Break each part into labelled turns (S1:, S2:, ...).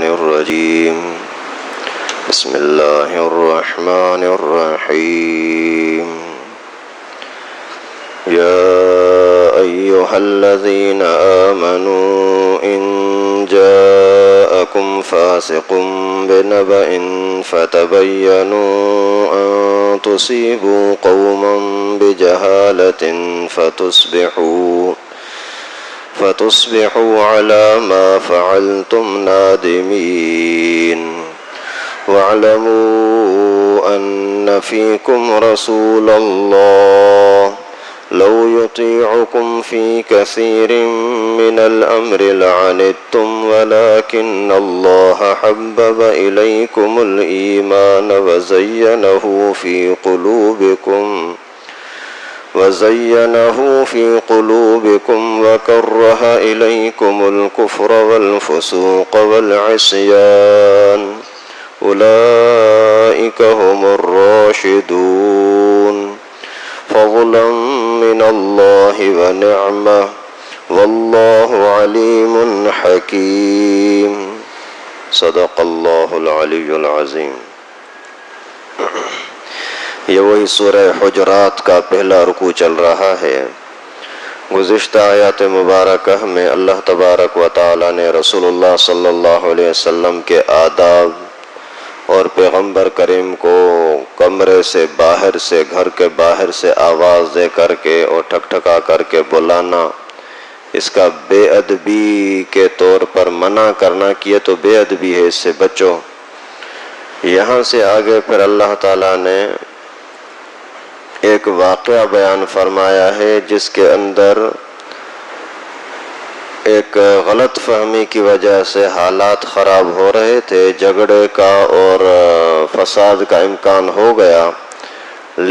S1: الشيطان الرجيم بسم الله الرحمن الرحيم يا أيها الذين آمنوا إن جاءكم فاسق بنبأ فتبينوا أن تصيبوا قوما بجهالة فتصبحوا على ما فعلتم نادمين واعلموا أن فيكم رسول الله لو يطيعكم في كثير من الأمر لعنتم ولكن الله حبب إليكم الإيمان وزينه في قلوبكم وكره إليكم الكفر والفسوق والعصيان أولئك هم الراشدون فضلا من الله ونعمة والله عليم حكيم صدق اللہ العلی العظیم۔ یہ وہی سورہ حجرات کا پہلا رکوع چل رہا ہے۔ گزشتہ آیات مبارکہ میں اللہ تبارک و تعالی نے رسول اللہ صلی اللہ علیہ وسلم کے آداب اور پیغمبر کریم کو کمرے سے باہر سے، گھر کے باہر سے آواز دے کر کے اور ٹھکٹھکا کر کے بلانا، اس کا بے ادبی کے طور پر منع کرنا کہ یہ تو بے ادبی ہے، اس سے بچو۔ یہاں سے آگے پھر اللہ تعالیٰ نے ایک واقعہ بیان فرمایا ہے جس کے اندر ایک غلط فہمی کی وجہ سے حالات خراب ہو رہے تھے، جھگڑے کا اور فساد کا امکان ہو گیا،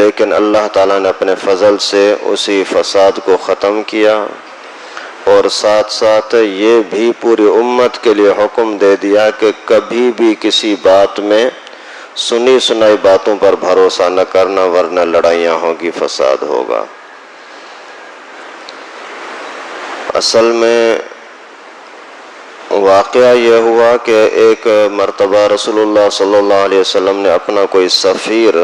S1: لیکن اللہ تعالیٰ نے اپنے فضل سے اسی فساد کو ختم کیا، اور ساتھ ساتھ یہ بھی پوری امت کے لیے حکم دے دیا کہ کبھی بھی کسی بات میں سنی سنائی باتوں پر بھروسہ نہ کرنا، ورنہ لڑائیاں ہوگی، فساد ہوگا۔ اصل میں واقعہ یہ ہوا کہ ایک مرتبہ رسول اللہ صلی اللہ علیہ وسلم نے اپنا کوئی سفیر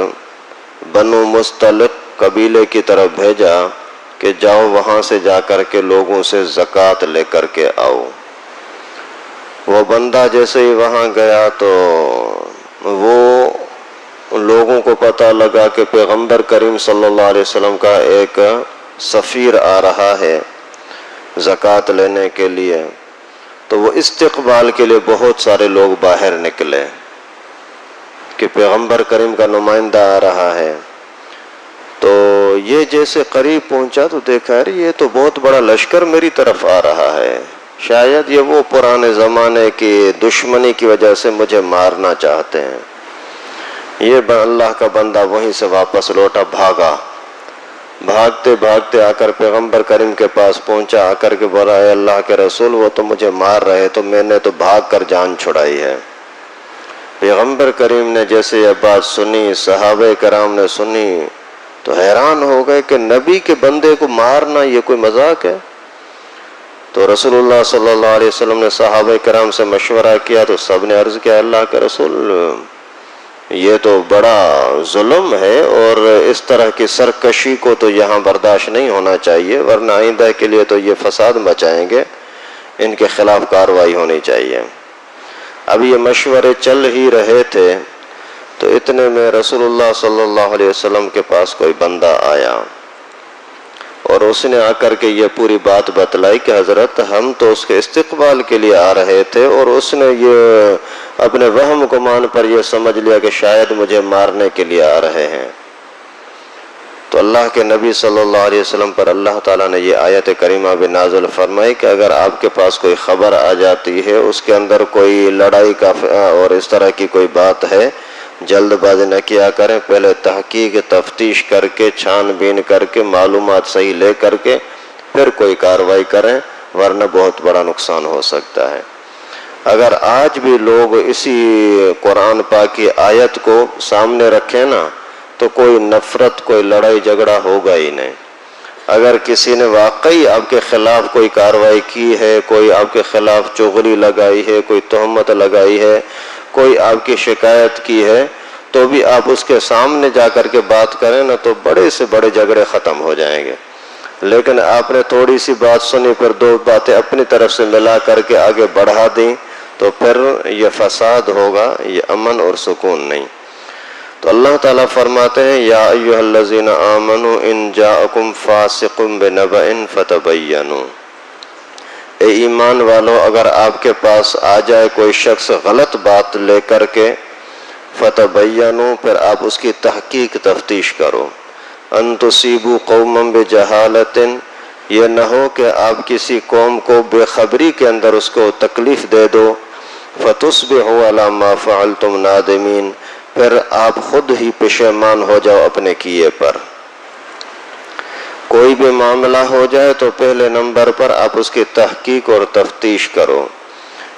S1: بنو مستلق قبیلے کی طرف بھیجا کہ جاؤ وہاں سے جا کر کے لوگوں سے زکوٰۃ لے کر کے آؤ۔ وہ بندہ جیسے ہی وہاں گیا تو وہ لوگوں کو پتہ لگا کہ پیغمبر کریم صلی اللہ علیہ وسلم کا ایک سفیر آ رہا ہے زکوٰۃ لینے کے لیے، تو وہ استقبال کے لیے بہت سارے لوگ باہر نکلے کہ پیغمبر کریم کا نمائندہ آ رہا ہے۔ تو یہ جیسے قریب پہنچا تو دیکھا یہ تو بہت بڑا لشکر میری طرف آ رہا ہے، شاید یہ وہ پرانے زمانے کی دشمنی کی وجہ سے مجھے مارنا چاہتے ہیں۔ یہ اللہ کا بندہ وہیں سے واپس لوٹا، بھاگتے بھاگتے آ کر پیغمبر کریم کے پاس پہنچا، آ کر کے بولا اے اللہ کے رسول وہ تو مجھے مار رہے تو میں نے تو بھاگ کر جان چھڑائی ہے۔ پیغمبر کریم نے جیسے یہ بات سنی، صحابہ کرام نے سنی تو حیران ہو گئے کہ نبی کے بندے کو مارنا یہ کوئی مذاق ہے؟ تو رسول اللہ صلی اللہ علیہ وسلم نے صحابہ کرام سے مشورہ کیا تو سب نے عرض کیا اللہ کے رسول یہ تو بڑا ظلم ہے اور اس طرح کی سرکشی کو تو یہاں برداشت نہیں ہونا چاہیے، ورنہ آئندہ کے لیے تو یہ فساد مچائیں گے، ان کے خلاف کارروائی ہونی چاہیے۔ اب یہ مشورے چل ہی رہے تھے تو اتنے میں رسول اللہ صلی اللہ علیہ وسلم کے پاس کوئی بندہ آیا اور اس نے آ کر کے یہ پوری بات بتلائی کہ حضرت ہم تو اس کے استقبال کے لیے آ رہے تھے اور اس نے یہ اپنے وہم گمان پر یہ سمجھ لیا کہ شاید مجھے مارنے کے لیے آ رہے ہیں۔ تو اللہ کے نبی صلی اللہ علیہ وسلم پر اللہ تعالیٰ نے یہ آیت کریمہ بھی نازل فرمائی کہ اگر آپ کے پاس کوئی خبر آ جاتی ہے، اس کے اندر کوئی لڑائی کا اور اس طرح کی کوئی بات ہے، جلد بازی نہ کیا کریں، پہلے تحقیق تفتیش کر کے چھان بین کر کے معلومات صحیح لے کر کے پھر کوئی کارروائی کریں، ورنہ بہت بڑا نقصان ہو سکتا ہے۔ اگر آج بھی لوگ اسی قرآن پاک کی آیت کو سامنے رکھیں نا تو کوئی نفرت، کوئی لڑائی جھگڑا ہوگا ہی نہیں۔ اگر کسی نے واقعی آپ کے خلاف کوئی کارروائی کی ہے، کوئی آپ کے خلاف چغلی لگائی ہے، کوئی تہمت لگائی ہے، کوئی آپ کی شکایت کی ہے، تو بھی آپ اس کے سامنے جا کر کے بات کریں نا تو بڑے سے بڑے جھگڑے ختم ہو جائیں گے۔ لیکن آپ نے تھوڑی سی بات سنی، پھر دو باتیں اپنی طرف سے ملا کر کے آگے بڑھا دیں، تو پھر یہ فساد ہوگا، یہ امن اور سکون نہیں۔ تو اللہ تعالیٰ فرماتے ہیں یا ایھا الذین آمنوا ان جاءکم فاسق بنبأ فتبینوا، اے ایمان والو اگر آپ کے پاس آ جائے کوئی شخص غلط بات لے کر کے، فتبینوا پھر آپ اس کی تحقیق تفتیش کرو، ان تصیبوا قوما بجہالۃ، یہ نہ ہو کہ آپ کسی قوم کو بے خبری کے اندر اس کو تکلیف دے دو، فتصبحوا علی ما فعلتم نادمین، پھر آپ خود ہی پشیمان ہو جاؤ اپنے کیے پر۔ کوئی بھی معاملہ ہو جائے تو پہلے نمبر پر آپ اس کی تحقیق اور تفتیش کرو۔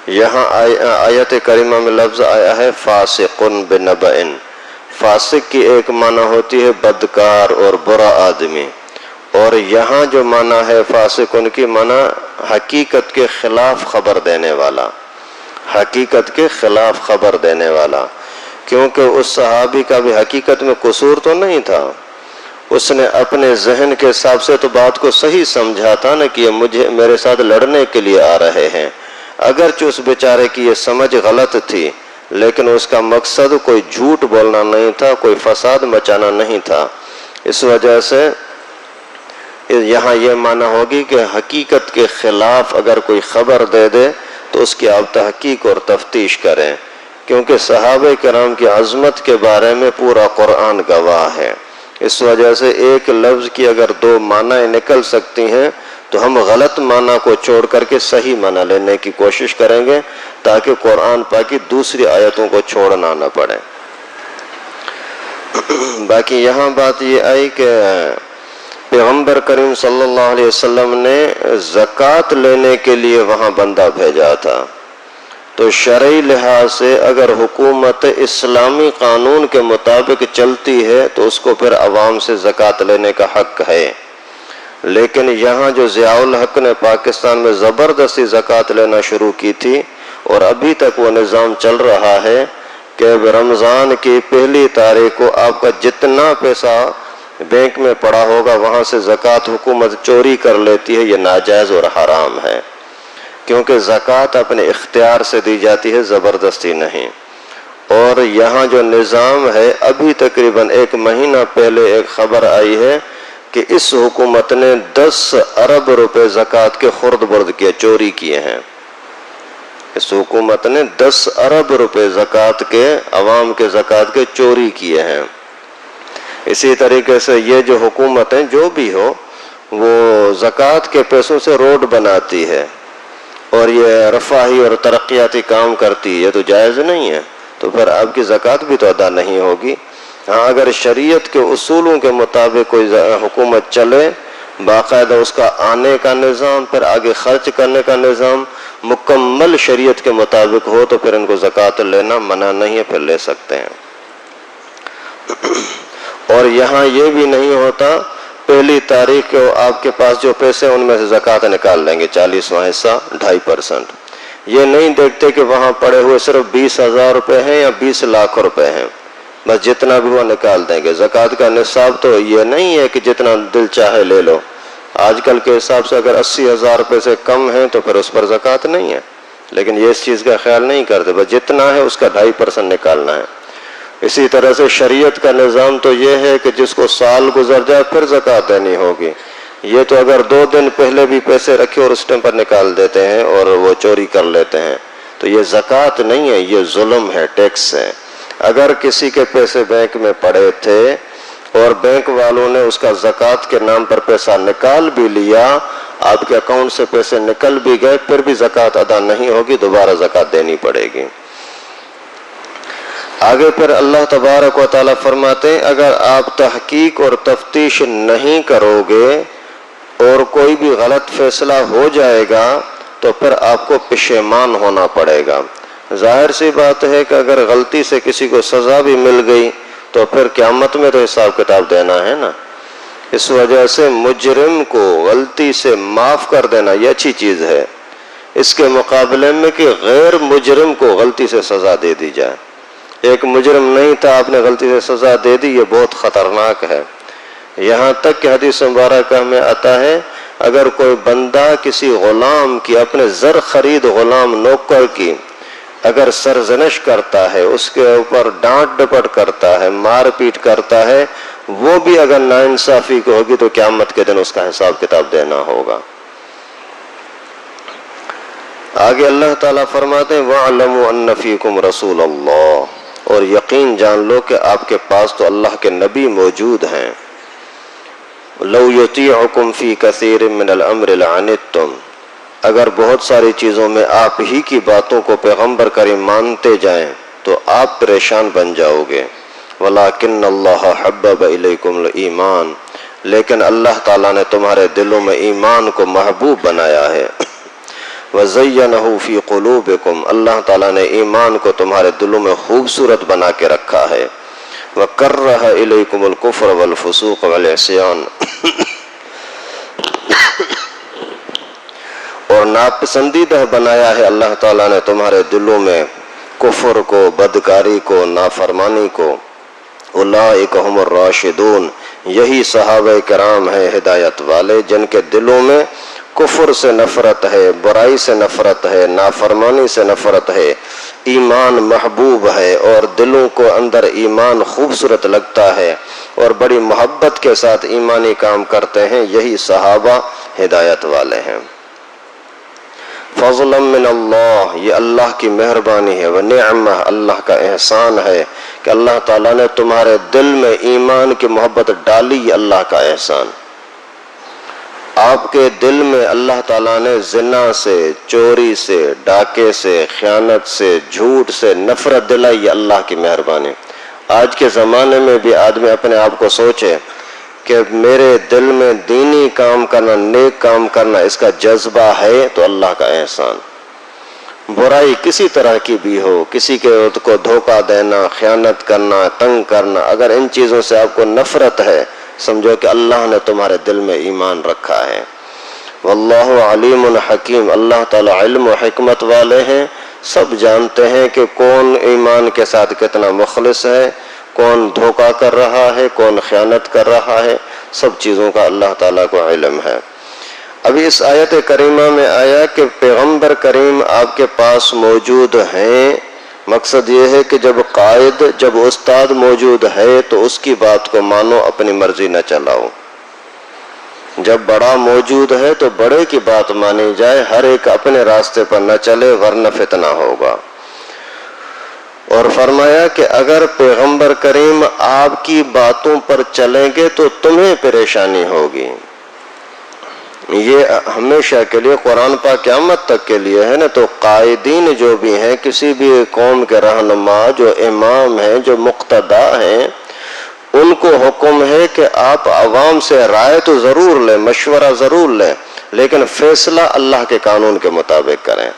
S1: یہاں آیت کریمہ میں لفظ آیا ہے فاسق بنبأ۔ فاسق کی ایک معنی ہوتی ہے بدکار اور برا آدمی، اور یہاں جو معنی ہے فاسق ان کی معنی حقیقت کے خلاف خبر دینے والا، حقیقت کے خلاف خبر دینے والا، کیونکہ اس صحابی کا بھی حقیقت میں قصور تو نہیں تھا، اس نے اپنے ذہن کے حساب سے تو بات کو صحیح سمجھا تھا نا کہ یہ میرے ساتھ لڑنے کے لیے آ رہے ہیں، اگرچہ اس بیچارے کی یہ سمجھ غلط تھی لیکن اس کا مقصد کوئی جھوٹ بولنا نہیں تھا، کوئی فساد مچانا نہیں تھا۔ اس وجہ سے یہاں یہ معنی ہوگی کہ حقیقت کے خلاف اگر کوئی خبر دے دے تو اس کی آپ تحقیق اور تفتیش کریں، کیونکہ صحابہ کرام کی عظمت کے بارے میں پورا قرآن گواہ ہے۔ اس وجہ سے ایک لفظ کی اگر دو معنی نکل سکتی ہیں تو ہم غلط معنی کو چھوڑ کر کے صحیح معنی لینے کی کوشش کریں گے تاکہ قرآن پاک کی دوسری آیتوں کو چھوڑنا نہ پڑے۔ باقی یہاں بات یہ آئی کہ پیغمبر کریم صلی اللہ علیہ وسلم نے زکوٰۃ لینے کے لیے وہاں بندہ بھیجا تھا، تو شرعی لحاظ سے اگر حکومت اسلامی قانون کے مطابق چلتی ہے تو اس کو پھر عوام سے زکوٰۃ لینے کا حق ہے، لیکن یہاں جو ضیاء الحق نے پاکستان میں زبردستی زکوٰۃ لینا شروع کی تھی اور ابھی تک وہ نظام چل رہا ہے کہ رمضان کی پہلی تاریخ کو آپ کا جتنا پیسہ بینک میں پڑا ہوگا وہاں سے زکوٰۃ حکومت چوری کر لیتی ہے، یہ ناجائز اور حرام ہے، کیونکہ زکوٰۃ اپنے اختیار سے دی جاتی ہے، زبردستی نہیں۔ اور یہاں جو نظام ہے ابھی تقریباً 1 مہینہ پہلے ایک خبر آئی ہے کہ اس حکومت نے 10 ارب روپے زکوٰۃ کے خرد برد کیے، چوری کیے ہیں۔ اس حکومت نے 10 ارب روپے زکوٰۃ کے، عوام کے زکوٰۃ کے چوری کیے ہیں۔ اسی طریقے سے یہ جو حکومتیں جو بھی ہو وہ زکوٰۃ کے پیسوں سے روڈ بناتی ہے اور یہ رفاہی اور ترقیاتی کام کرتی ہے، یہ تو جائز نہیں ہے، تو پھر آپ کی زکوٰۃ بھی تو ادا نہیں ہوگی۔ ہاں اگر شریعت کے اصولوں کے مطابق کوئی حکومت چلے، باقاعدہ اس کا آنے کا نظام، پھر آگے خرچ کرنے کا نظام مکمل شریعت کے مطابق ہو تو پھر ان کو زکوٰۃ لینا منع نہیں ہے، پھر لے سکتے ہیں۔ اور یہاں یہ بھی نہیں ہوتا پہلی تاریخ کو آپ کے پاس جو پیسے ان میں سے زکوٰۃ نکال لیں گے، 40واں حصہ 2.5%۔ یہ نہیں دیکھتے کہ وہاں پڑے ہوئے صرف 20,000 روپے ہیں یا 20 لاکھ روپے ہیں، بس جتنا بھی وہ نکال دیں گے۔ زکوٰۃ کا نصاب تو یہ نہیں ہے کہ جتنا دل چاہے لے لو، آج کل کے حساب سے اگر 80,000 روپے سے کم ہیں تو پھر اس پر زکوٰۃ نہیں ہے، لیکن یہ اس چیز کا خیال نہیں کرتے، بس جتنا ہے اس کا 2.5% نکالنا ہے۔ اسی طرح سے شریعت کا نظام تو یہ ہے کہ جس کو سال گزر جائے پھر زکوٰۃ دینی ہوگی، یہ تو اگر 2 دن پہلے بھی پیسے رکھے اور اس ٹائم پر نکال دیتے ہیں اور وہ چوری کر لیتے ہیں، تو یہ زکوٰۃ نہیں ہے، یہ ظلم ہے، ٹیکس ہے۔ اگر کسی کے پیسے بینک میں پڑے تھے اور بینک والوں نے اس کا زکوٰۃ کے نام پر پیسہ نکال بھی لیا، آپ کے اکاؤنٹ سے پیسے نکل بھی گئے، پھر بھی زکوٰۃ ادا نہیں ہوگی، دوبارہ زکوٰۃ دینی پڑے گی۔ آگے پھر اللہ تبارک و تعالیٰ فرماتے ہیں اگر آپ تحقیق اور تفتیش نہیں کرو گے اور کوئی بھی غلط فیصلہ ہو جائے گا تو پھر آپ کو پشیمان ہونا پڑے گا۔ ظاہر سی بات ہے کہ اگر غلطی سے کسی کو سزا بھی مل گئی تو پھر قیامت میں تو حساب کتاب دینا ہے نا، اس وجہ سے مجرم کو غلطی سے معاف کر دینا یہ اچھی چیز ہے، اس کے مقابلے میں کہ غیر مجرم کو غلطی سے سزا دے دی جائے۔ ایک مجرم نہیں تھا، آپ نے غلطی سے سزا دے دی، یہ بہت خطرناک ہے۔ یہاں تک کہ حدیث مبارکہ میں آتا ہے اگر کوئی بندہ کسی غلام کی، اپنے زر خرید غلام نوکر کی اگر سرزنش کرتا ہے، اس کے اوپر ڈانٹ ڈپٹ کرتا ہے، مار پیٹ کرتا ہے، وہ بھی اگر ناانصافی کو ہوگی تو قیامت کے دن اس کا حساب کتاب دینا ہوگا۔ آگے اللہ تعالیٰ فرماتے ہیں وَاعْلَمُوا أَنَّ فِيكُمْ رَسُولَ اللَّهِ، اور یقین جان لو کہ آپ کے پاس تو اللہ کے نبی موجود ہیں۔ لَوْ يُطِيعُكُمْ فِي كَثِيرٍ مِّنَ الْأَمْرِ لَعَنِتُّمْ، اگر بہت ساری چیزوں میں آپ ہی کی باتوں کو پیغمبر کریم مانتے جائیں تو آپ پریشان بن جاؤ گے۔ وَلَٰكِنَّ اللَّهَ حَبَّبَ إِلَيْكُمُ الْإِيمَانَ، لیکن اللہ تعالیٰ نے تمہارے دلوں میں ایمان کو محبوب بنایا ہے۔ وَزَيَّنَهُ فِي قُلُوبِكُمْ، اللہ تعالیٰ نے ایمان کو تمہارے دلوں میں خوبصورت بنا کے رکھا ہے۔ وَكَرَّهَ إِلَيْكُمُ الْكُفْرَ وَالْفُسُوقَ وَالْعِصْيَانَ، اور ناپسندیدہ بنایا ہے اللہ تعالیٰ نے تمہارے دلوں میں کفر کو، بدکاری کو، نافرمانی کو۔ اولئک هم الراشدون، یہی صحابہ کرام ہیں ہدایت والے جن کے دلوں میں کفر سے نفرت ہے، برائی سے نفرت ہے، نافرمانی سے نفرت ہے، ایمان محبوب ہے اور دلوں کو اندر ایمان خوبصورت لگتا ہے اور بڑی محبت کے ساتھ ایمانی کام کرتے ہیں، یہی صحابہ ہدایت والے ہیں۔ فضلا من اللہ، یہ اللہ کی مہربانی ہے، ونعمہ، اللہ کا احسان ہے کہ اللہ تعالیٰ نے تمہارے دل میں ایمان کی محبت ڈالی، یہ اللہ کا احسان۔ آپ کے دل میں اللہ تعالیٰ نے زنا سے، چوری سے، ڈاکے سے، خیانت سے، جھوٹ سے نفرت دلائی، یہ اللہ کی مہربانی۔ آج کے زمانے میں بھی آدمی اپنے آپ کو سوچے کہ میرے دل میں دینی کام کرنا، نیک کام کرنا، اس کا جذبہ ہے تو اللہ کا احسان۔ برائی کسی طرح کی بھی ہو، کسی کے کو دھوکہ دینا، خیانت کرنا، تنگ کرنا، اگر ان چیزوں سے آپ کو نفرت ہے سمجھو کہ اللہ نے تمہارے دل میں ایمان رکھا ہے۔ واللہ علیم حکیم، اللہ تعالی علم و حکمت والے ہیں، سب جانتے ہیں کہ کون ایمان کے ساتھ کتنا مخلص ہے، کون دھوکہ کر رہا ہے، کون خیانت کر رہا ہے، سب چیزوں کا اللہ تعالیٰ کو علم ہے۔ ابھی اس آیت کریمہ میں آیا کہ پیغمبر کریم آپ کے پاس موجود ہیں، مقصد یہ ہے کہ جب قائد، جب استاد موجود ہے تو اس کی بات کو مانو، اپنی مرضی نہ چلاؤ۔ جب بڑا موجود ہے تو بڑے کی بات مانی جائے، ہر ایک اپنے راستے پر نہ چلے ورنہ فتنہ ہوگا۔ اور فرمایا کہ اگر پیغمبر کریم آپ کی باتوں پر چلیں گے تو تمہیں پریشانی ہوگی۔ یہ ہمیشہ کے لیے قرآن پاک قیامت تک کے لیے ہے نا، تو قائدین جو بھی ہیں، کسی بھی قوم کے رہنما، جو امام ہیں، جو مقتدا ہیں، ان کو حکم ہے کہ آپ عوام سے رائے تو ضرور لیں، مشورہ ضرور لیں، لیکن فیصلہ اللہ کے قانون کے مطابق کریں۔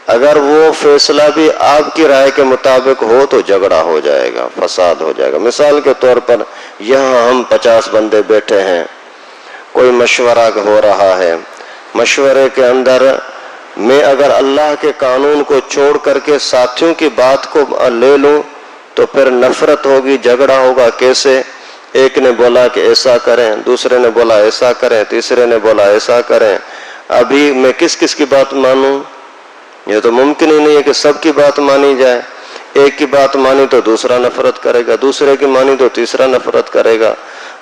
S1: اگر وہ فیصلہ بھی آپ کی رائے کے مطابق ہو تو جھگڑا ہو جائے گا، فساد ہو جائے گا۔ مثال کے طور پر یہاں ہم 50 بندے بیٹھے ہیں، کوئی مشورہ ہو رہا ہے، مشورے کے اندر میں اگر اللہ کے قانون کو چھوڑ کر کے ساتھیوں کی بات کو لے لوں تو پھر نفرت ہوگی، جھگڑا ہوگا۔ کیسے؟ ایک نے بولا کہ ایسا کریں، دوسرے نے بولا ایسا کریں، تیسرے نے بولا ایسا کریں، ابھی میں کس کس کی بات مانوں؟ یہ تو ممکن ہی نہیں ہے کہ سب کی بات مانی جائے۔ ایک کی بات مانی تو دوسرا نفرت کرے گا، دوسرے کی مانی تو تیسرا نفرت کرے گا۔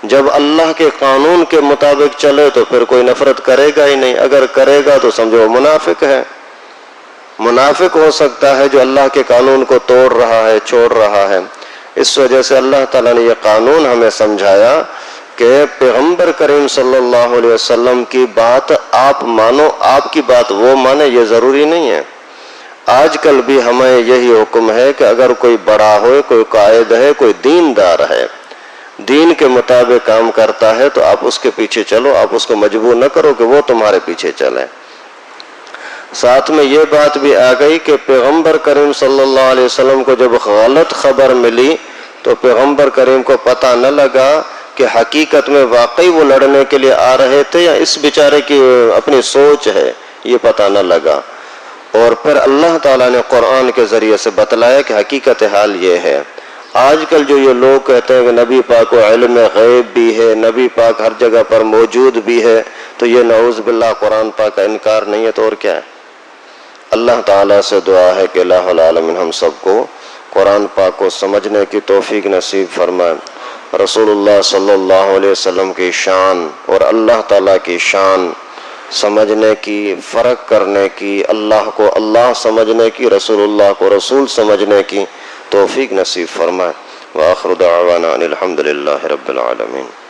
S1: جب اللہ کے قانون کے مطابق چلے تو پھر کوئی نفرت کرے گا ہی نہیں، اگر کرے گا تو سمجھو منافق ہے۔ منافق ہو سکتا ہے جو اللہ کے قانون کو توڑ رہا ہے، چھوڑ رہا ہے۔ اس وجہ سے اللہ تعالیٰ نے یہ قانون ہمیں سمجھایا کہ پیغمبر کریم صلی اللہ علیہ وسلم کی بات آپ مانو، آپ کی بات وہ مانے، یہ ضروری نہیں ہے۔ آج کل بھی ہمیں یہی حکم ہے کہ اگر کوئی بڑا ہو، کوئی قائد ہے، کوئی دیندار ہے، دین کے مطابق کام کرتا ہے تو آپ اس کے پیچھے چلو، آپ اس کو مجبور نہ کرو کہ وہ تمہارے پیچھے چلے۔ ساتھ میں یہ بات بھی آ گئی کہ پیغمبر کریم صلی اللہ علیہ وسلم کو جب غلط خبر ملی تو پیغمبر کریم کو پتہ نہ لگا کہ حقیقت میں واقعی وہ لڑنے کے لیے آ رہے تھے یا اس بیچارے کی اپنی سوچ ہے، یہ پتہ نہ لگا۔ اور پھر اللہ تعالیٰ نے قرآن کے ذریعے سے بتلایا کہ حقیقت حال یہ ہے۔ آج کل جو یہ لوگ کہتے ہیں کہ نبی پاک کو علم غیب بھی ہے، نبی پاک ہر جگہ پر موجود بھی ہے، تو یہ نعوذ باللہ قرآن پاک کا انکار نہیں ہے تو اور کیا ہے؟ اللہ تعالیٰ سے دعا ہے کہ الہ العالمین ہم سب کو قرآن پاک کو سمجھنے کی توفیق نصیب فرمائے، رسول اللہ صلی اللہ علیہ وسلم کی شان اور اللہ تعالیٰ کی شان سمجھنے کی، فرق کرنے کی، اللہ کو اللہ سمجھنے کی، رسول اللہ کو رسول سمجھنے کی توفیق نصیب فرمائے۔ وآخر دعوانا ان الحمد للہ رب العالمین۔